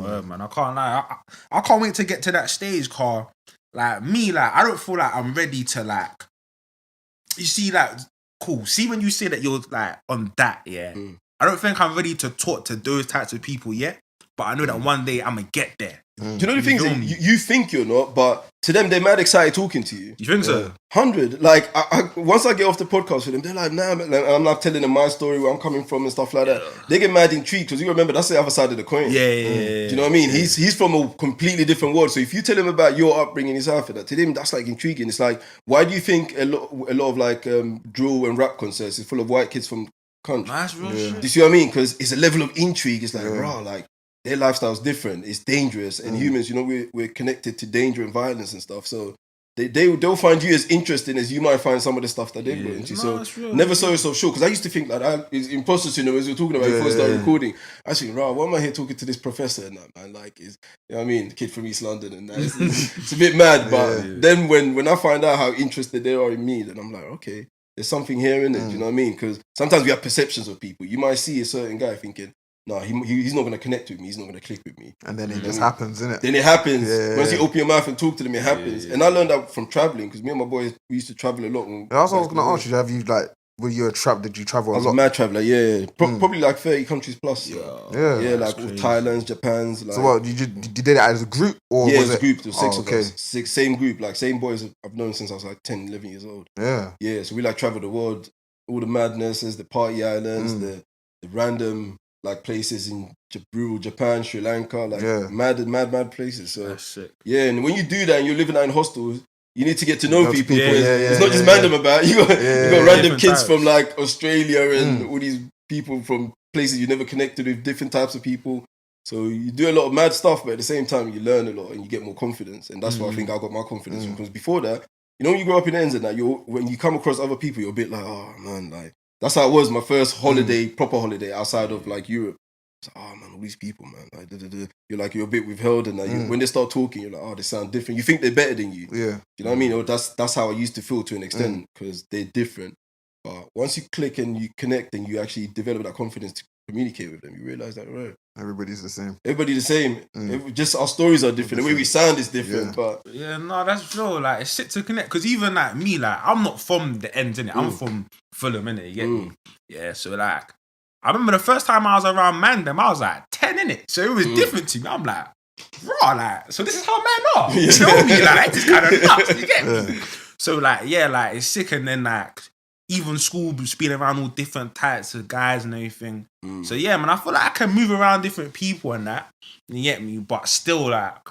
Word, man. I can't lie. I can't wait to get to that stage, car. Like me, like I don't feel like I'm ready to like. You see, like cool. See when you say that you're like on that, yeah. I don't think I'm ready to talk to those types of people yet. But I know that one day I'm gonna get there. Do you know the things that you think you're not, but to them they're mad excited talking to you. You think so? 100. Like once I get off the podcast with them, they're like, nah, man. Like, I'm not telling them my story, where I'm coming from and stuff like that. They get mad intrigued because you remember that's the other side of the coin. Yeah. Do you know what I mean? He's from a completely different world. So if you tell him about your upbringing in South Africa, to them that's like intriguing. It's like, why do you think a lot of like drill and rap concerts is full of white kids from country? That's real shit. Do you see what I mean? Because it's a level of intrigue. It's like, raw, like their lifestyle's different. It's dangerous, and humans, you know, we're connected to danger and violence and stuff. So they'll find you as interesting as you might find some of the stuff that they've got into. So never sell yourself short. Because I used to think like it's imposter syndrome, as we were talking about before we started recording. I think, raw, why am I here talking to this professor and that, man? Like, you know what I mean? The kid from East London and that. It's a bit mad, but then when I find out how interested they are in me, then I'm like, okay, there's something here in it. Do you know what I mean? Because sometimes we have perceptions of people. You might see a certain guy thinking, no, he's not going to connect with me. He's not going to click with me. And then it just happens, innit? Then it happens. Once you open your mouth and talk to them, it happens. And I learned that from traveling, because me and my boys, we used to travel a lot. That's what I was going to ask you. Have you, like, were you a trap? Did you travel a lot? I was a mad traveler, probably like 30 countries plus. Yeah, like Thailand, Japan's. Like, so what, you did it as a group? Or was it was a group. There was 6 of okay. us. Same group, like same boys I've known since I was like 10, 11 years old. Yeah, so we like traveled the world, all the madnesses, the party islands, the random like places in Japan, Sri Lanka, like mad places. So that's sick. Yeah, and when you do that and you're living out in hostels, you need to get to know people. It's not just random about you got random kids types from like Australia and all these people from places you never connected with, different types of people. So you do a lot of mad stuff, but at the same time you learn a lot and you get more confidence. And that's why I think I got my confidence from. Because before that, you know, when you grow up in ends and that, when you come across other people, you're a bit like, oh man, like that's how it was my first holiday, proper holiday outside of like Europe. It's like, oh man, all these people, man. Like, you're a bit withheld, and like, when they start talking, you're like, oh, they sound different. You think they're better than you. Yeah. You know what I mean? Or that's how I used to feel to an extent, because they're different. But once you click and you connect and you actually develop that confidence to communicate with them, you realize that, right, everybody's the same. Everybody's the same. Just our stories are different. The way we sound is different. But that's real. Like, it's shit to connect. Because even like me, like I'm not from the ends, innit? I'm from Fulham, innit? You get me? Yeah. So like, I remember the first time I was around Mandem, I was like 10, innit? So it was different to me. I'm like, raw, like, so this is how men are. You know me? Like, it's kind of nuts. You get me? So like, like it's sick. And then like, even school, being around all different types of guys and everything. So yeah, man, I feel like I can move around different people and that. You get me? But still, like,